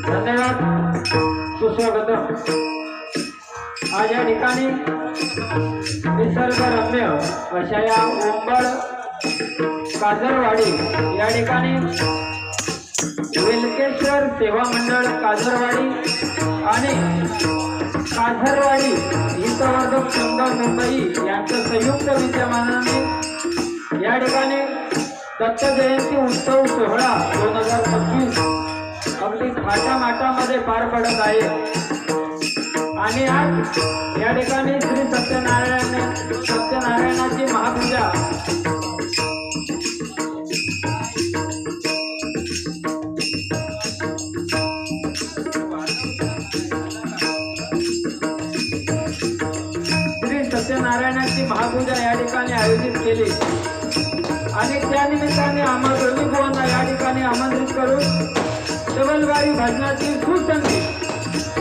धन्यवाद, सुस्वागत। आज या ठिकाणी निसर्गरम्य अशा या ओंबळ काजरवाडी या ठिकाणी वेलकेश्वर सेवा मंडळ काजरवाडी आणि काजरवाडी हितवर्धक संघ मुंबई यांच्या संयुक्त विद्यमानाने या ठिकाणी दत्त जयंती उत्सव सोहळा 2025 अगदी थाटामाटामध्ये पार पडत आहे। आणि आज या ठिकाणी श्री सत्यनारायणाची महापूजा या ठिकाणी आयोजित केली आणि त्या निमित्ताने आम्हा दोन्ही भावांना या ठिकाणी आमंत्रित करून डबलबारी भजनाची सुसंधी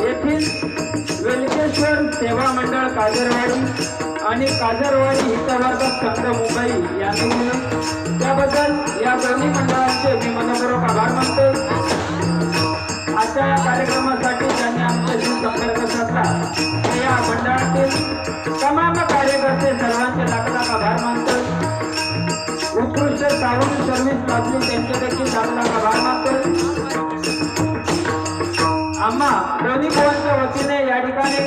येथील वेलकेश्वर सेवा मंडळ काजरवाडी आणि काजरवाडी हितवर्धक संघ मुंबई यांनी दिलं। त्याबद्दल या दोन्ही मंडळांचे मी मनपूर्वक आभार मानतो। आजच्या या कार्यक्रमासाठी ज्यांनी आमच्याशी संपर्क साधला या मंडळातील तमाम कार्यकर्ते सर्वांचे लाख आभार मानतो। उत्कृष्ट सावंत सर्व्हिस लाभली त्यांचे देखील लाख आभार मानतो। आम्हा दोन्ही भावांच्या वतीने या ठिकाणी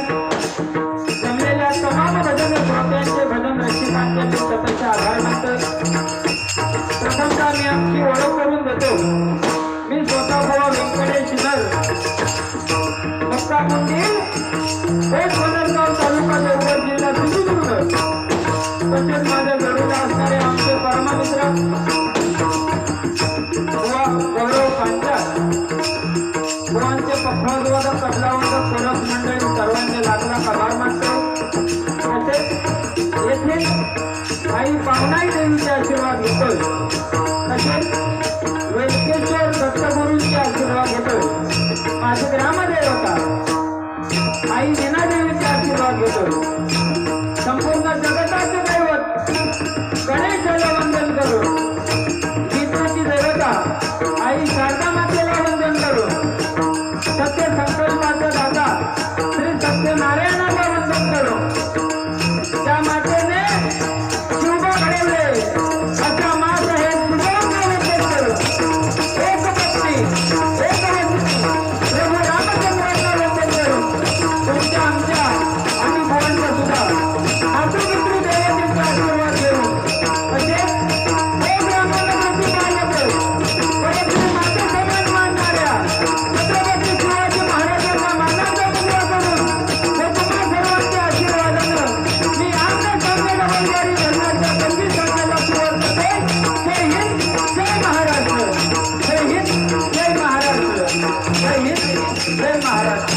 जमलेल्या तमाम भजन श्रोत्यांचे भजन रसिकांचे मी स्वतःचे आभार मानतो। प्रथमतः मी आमची ओळख करून देतो। मी स्वतः भाऊ व्यंकटेश शिनर, मक्का मंदिर, बनरगाव तालुका देवगड जिल्हा सिंधुदुर्ग। तसेच माझ्या जवळला असणारे आमचे परममित्र गौरव पांचाळ, बुवांचे पखवाजवादक, तबलावादक, कोरस मंडळी सर्वांचे लाख आभार मानतो। तसेच येथे आई पावनाई देवीचे आशीर्वाद घेतोय, तसेच वेलकेश्वर दत्तगुरूंचे आशीर्वाद घेतोय। माझे ग्रामदेवता आई मीनादेवीचे आशीर्वाद घेतोय। संपूर्ण जगताचे दैवत गणेशाला वंदन करून, गीतेची देवता आई शारदा मातेला वंदन करून, सत्य संकल्पाचा दाता श्री सत्यनारायणाला वंदन करून, त्या मातेने शुभ घडवले अशा मात हे शुभांना वंदन करून, एक पत्नी एक वंदन प्रभू रामचंद्रांना वंदन करून तुमच्या आमच्या आणि भुवनच्या सुद्धा डबलवारी भजनाच्या 25 तारखेला सुरुवात होते. जय हिंद, जय महाराष्ट्र. जय हिंद, जय महाराष्ट्र. जय हिंद, जय महाराष्ट्र.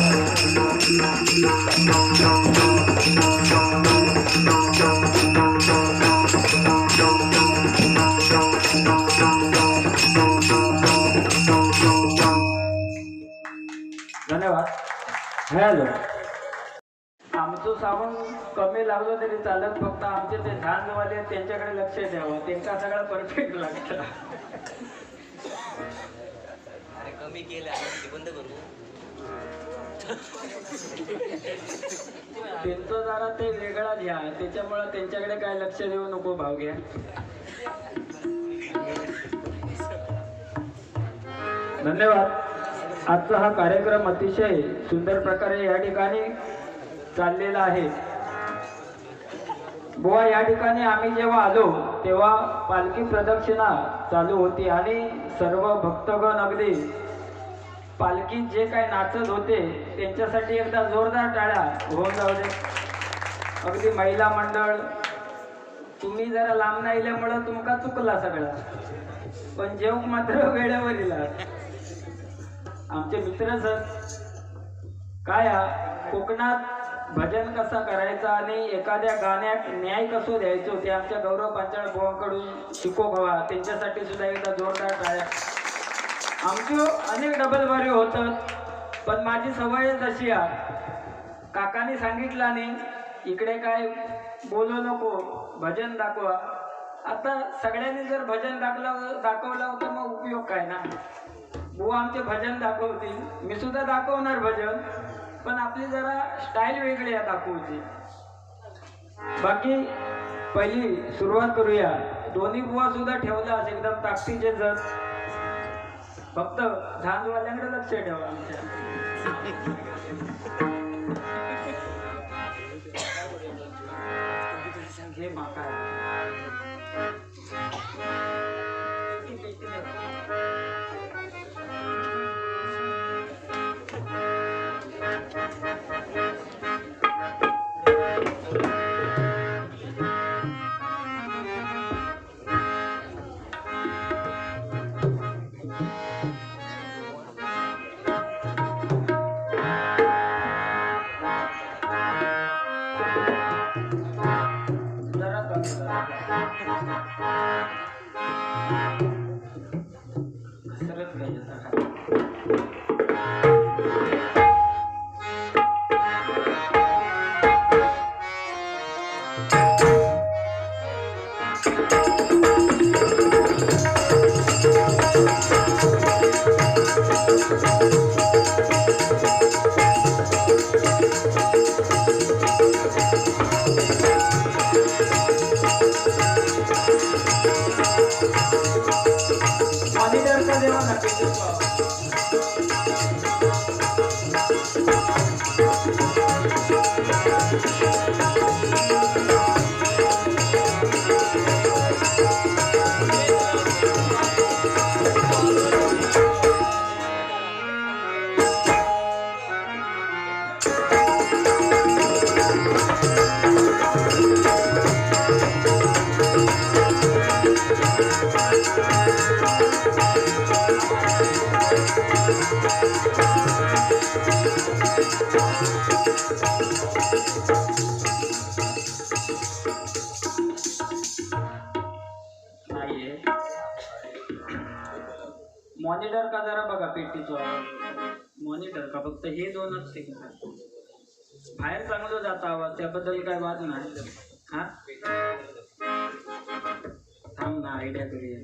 धन्यवाद. हॅलो, आमचं सावंत कमी लागलं तरी चालत, फक्त आमचे ते झांजवाले त्यांच्याकडे लक्ष द्यावं, त्यांचा सगळं परफेक्ट लागतं. कमी केलं बंद करू. त्यांचं जरा ते वेगळा घ्या, त्याच्यामुळे त्यांच्याकडे काय लक्ष देऊ नको, भाव घ्या. धन्यवाद. आजचा हा कार्यक्रम अतिशय सुंदर प्रकारे या ठिकाणी चाललेला आहे. बुवा, या ठिकाणी आम्ही जेव्हा आलो तेव्हा पालखी प्रदक्षिणा चालू होती आणि सर्व भक्तगण अगदी पालखीत जे काय नाचत होते त्यांच्यासाठी एकदा जोरदार टाळ्या होऊन जाऊ दे. अगदी महिला मंडळ, तुम्ही जरा लांब नाही आल्यामुळं तुमका चुकला सगळं, पण जेवण मात्र वेळेवर इला. आमचे मित्र सर काय कोकणात भजन कसा करायचा आणि एखाद्या गाण्यात न्याय कसो द्यायचो ते आमच्या गौरव पांचाळ बुवांकडून शिकोवा, त्यांच्यासाठी सुद्धा एकदा जोरदार टाळ्या. आमची अनेक डबलबारी होतात, पण माझी सवय अशी आहे, काकाने सांगितलं नाही इकडे काय बोलू नको, भजन दाखवा. आता सगळ्यांनी जर भजन दाखवलं होतं मग उपयोग काय ना. बुवा आमचे भजन दाखवतील, मी सुद्धा दाखवणार भजन, पण आपली जरा स्टाईल वेगळी आहे दाखवची. बाकी पहिली सुरुवात करूया. दोन्ही बुवा सुद्धा ठेवला एकदम ताकदीचे जर, फक्त झांजवाल्यांकडे लक्ष ठेवा आमच्या. हे माका मॉनिटर का जरा बघा पेटीचा मॉनिटर का, फक्त हे दोनच सेकंद बाहेर चांगलं जाता आवाज, त्याबद्दल काय वाद नाही. हा थांब ना, आयडिया करूया.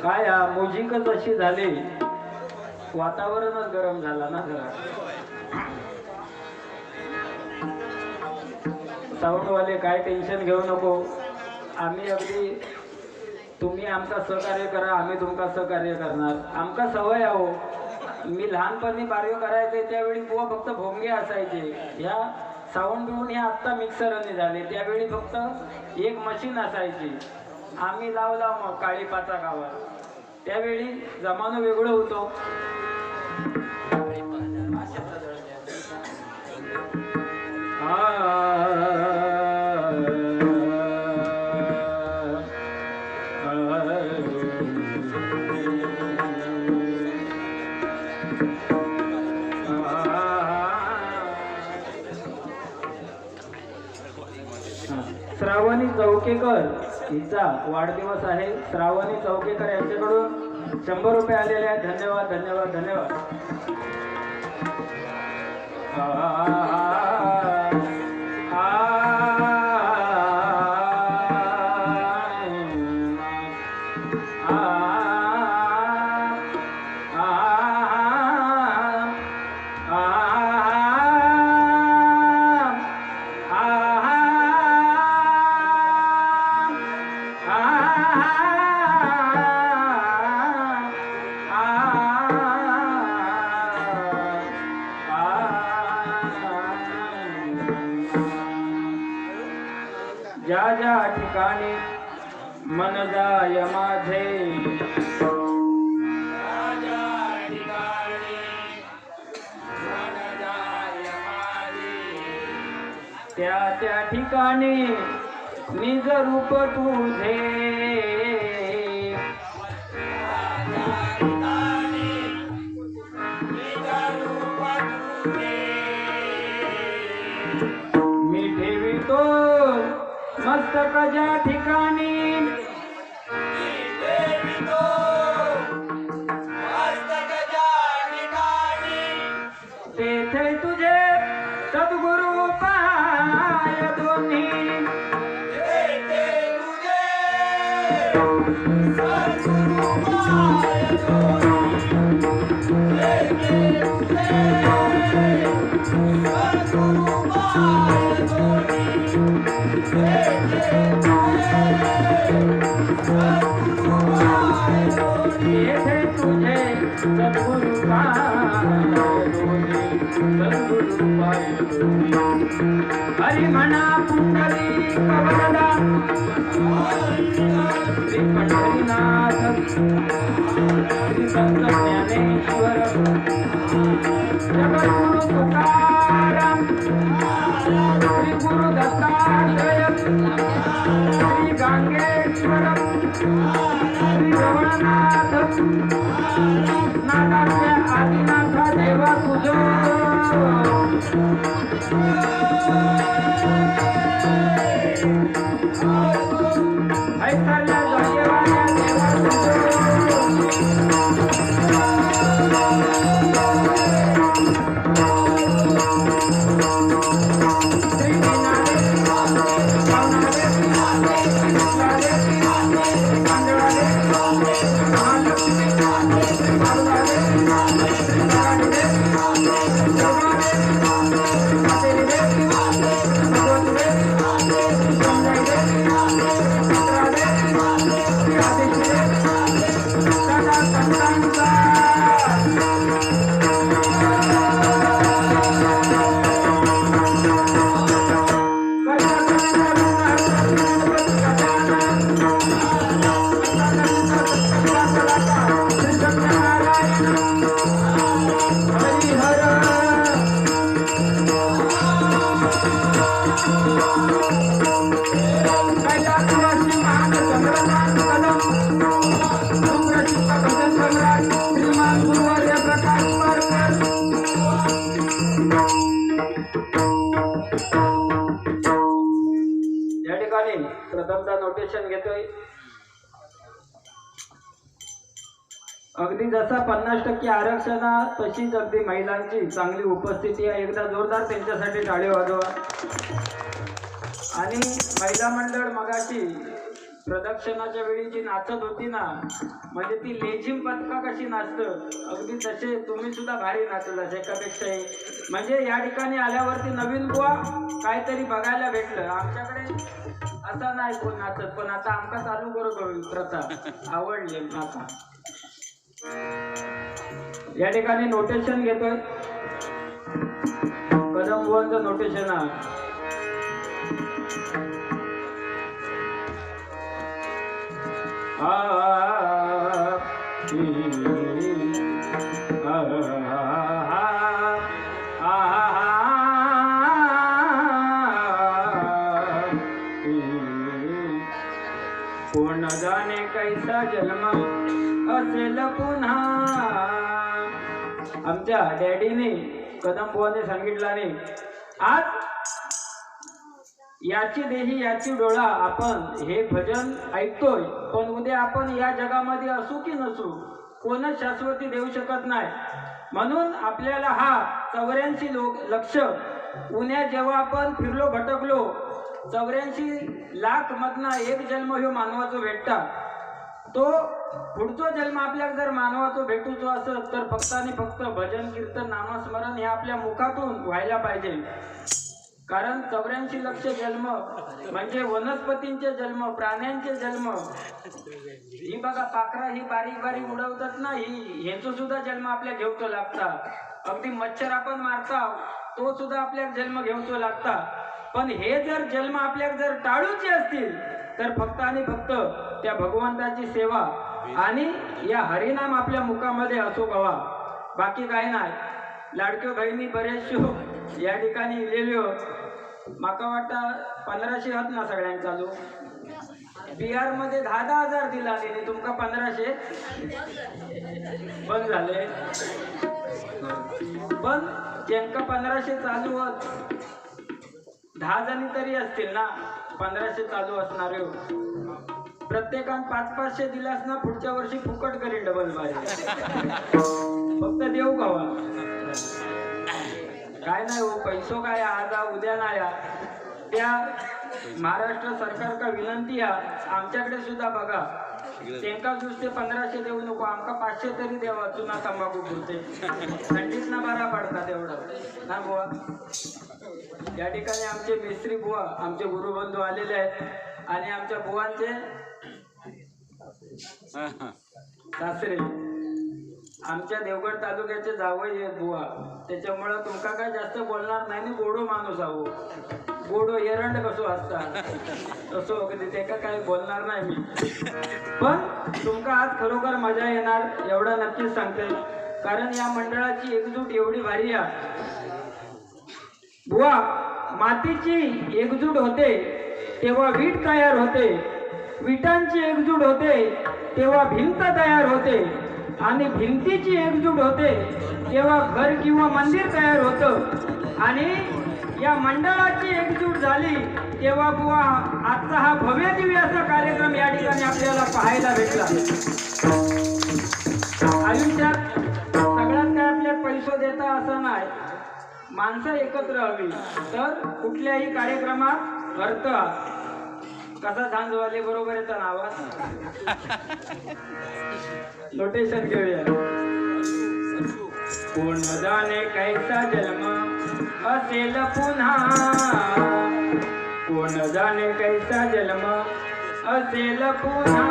काय म्युझिकच अशी झाली, वातावरणच गरम झाला ना जरा. साऊंडवाले काय टेन्शन घेऊ नको, आम्ही अगदी तुम्ही आमका सहकार्य करा, आम्ही तुमका सहकार्य करणार. आमका सवय आहो, मी लहानपणी बारीव करायचे त्यावेळी बुवा फक्त भोंगे असायचे. ह्या साऊंड बिऊन ह्या आत्ता मिक्सरने झाले, त्यावेळी फक्त एक मशीन असायची. आम्ही लावला मग काळीपाचा गावात, त्यावेळी जमानो वेगळं होतो. श्रावणी चौकेकर हिचा वाढदिवस आहे. श्रावणी चौकेकर यांच्याकडून 100 रुपये आलेले आहेत. धन्यवाद धन्यवाद धन्यवाद. ज्या ज्या ठिकाणी मन जाय माझे, त्या त्या ठिकाणी निज रूप तुझे. मी ठेवितो मस्तक ज्या ठिकाणी, तेथे तुझे सद्गुरु पाय दोन्ही. येथे तुझे सद्गुरु पाय दोन्ही. हरी म्हणा पुंडलिक वरदा, श्री पंढरीनाथ, श्री संत ज्ञानेश्वर, जगद्गुरु तुकाराम, श्री गुरु दत्तात्रय, श्री गांगेश्वर, श्री रमणनाथ, नागाच्या आदिनाथ देवा तुझो. ऐकायला जागेवाल्या देवा तुझो. श्री मीनारे, पावनारे, विठ्ठलारे, पांडवारे, महालक्ष्मी, मारुतारे, गाडीरे, जोगारे, मातेरे, भगवतरे, समजाईरे, मित्रारे, आदेशरे, सदा संतांचा या ठिकाणी प्रथमता नोटेशन घेतोय. अगदी जसा 50% आरक्षण तशीच अगदी महिलांची चांगली उपस्थिती आहे. एकदा जोरदार त्यांच्यासाठी टाळी वाजवा. आणि महिला मंडळ मगाशी प्रदक्षिणाच्या वेळी जी नाचत होती ना, म्हणजे ती लेझिम पथका कशी नाचतं अगदी तसे तुम्ही सुद्धा भारी नाचलास एकापेक्षा एक. म्हणजे या ठिकाणी आल्यावरती नवीन बुवा काहीतरी बघायला भेटलं. आमच्याकडे असा नाही कोण नाचत, पण आता आमका चालू करू प्रथा आवडली आता. या ठिकाणी नोटेशन घेतोय. कदम बुवांचं नोटेशन आहे. कोण जाणे कैसा जन्म असेल पुन्हा. आमच्या डॅडीने कदम बुवाने सांगितलं नाही, आज याची देही याची डोळा आपण हे भजन ऐकतोय, पण उद्या आपण या जगामध्ये असू की नसू कोणच शाश्वती देऊ शकत नाही. म्हणून आपल्याला हा 84 लक्ष उन्हात जेव्हा आपण फिरलो भटकलो 84 लाख मधना एक जन्म ह्यो मानवाचो भेटता. तो पुढचा जन्म आपल्याला जर मानवाचो भेटूचो असत तर फक्त आणि फक्त भजन कीर्तन नामस्मरण हे आपल्या मुखातून व्हायला पाहिजे. कारण 84 लक्ष जन्म म्हणजे वनस्पतींचे जन्म, प्राण्यांचे जन्म. ही बघा पाखरा ही बारीक बारीक उडवतात ना, ही ह्याचो सुद्धा जन्म आपल्या घेऊचो लागता. अगदी मच्छर आपण मारता तो सुद्धा आपल्याला जन्म घेऊचो लागता. पण हे जर जन्म आपल्याला जर टाळूचे असतील तर फक्त आणि फक्त त्या भगवंताची सेवा आणि या हरिनाम आपल्या मुखामध्ये असो हवा, बाकी काय नाही. लाडक्यो बहिणी बरेचशो या ठिकाणी इलेल्यो माका वाटता 1500 हात ना सगळ्यांना चालू. बिहार मध्ये 10,000 दिला आणि तुमका 1500 बंद झाले. पण ज्यांका 1500 चालू होत 10 जणी तरी असतील ना 1500 चालू असणार. प्रत्येकान 500-500 दिलास ना पुढच्या वर्षी फुकट करीन डबल बाहेर. फक्त देऊ गावा काय नाही हो, पैसो काय आज उद्या नाही. त्या महाराष्ट्र सरकार का विनंती आहे आमच्याकडे सुद्धा बघा, त्यांका नुसते 1500 देऊ नको, आमका 500 तरी द्यावा. चुना तंबाखू पुरते थंडीत ना बरा पडतात एवढं ना बुवा. या ठिकाणी आमचे मिस्त्री बुवा आमचे गुरुबंधू आलेले आहेत आणि आमच्या बुवांचे सासरे आमच्या देवगड तालुक्याचे जावई आहेत बुवा. त्याच्यामुळं तुमका काय जास्त बोलणार नाही ना, गोडो माणूस आहो. गोडो एरंड कसो असता तसो कधी ते काय बोलणार नाही मी. पण तुमका आज खरोखर मजा येणार एवढा नक्कीच सांगते. कारण या मंडळाची एकजूट एवढी भारी आहे बुवा. मातीची एकजूट होते तेव्हा वीट तयार होते, विटांची एकजूट होते तेव्हा भिंत तयार होते, आणि भिंतीची एकजूट होते तेव्हा घर किंवा मंदिर तयार होतं. आणि या मंडळाची एकजूट झाली तेव्हा बुवा आजचा हा भव्य दिव्य असा कार्यक्रम या ठिकाणी आपल्याला पाहायला भेटला. आयुष्यात सगळ्यात काय आपल्या पैसो देता असं नाही, माणसं एकत्र हवी तर कुठल्याही कार्यक्रमात अर्थ. कसा झांजवाले बरोबर येतं ना आवाज. नोटेशन घेऊया. कोण जाणे कैसा जन्म असेल पुन्हा, कोण जाणे कैसा जन्म असेल पुन्हा.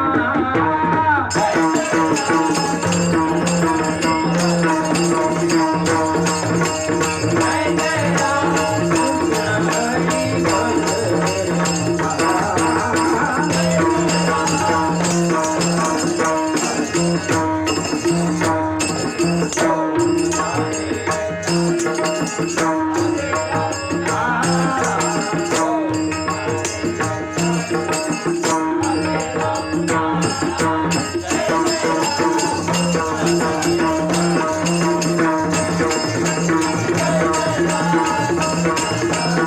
रे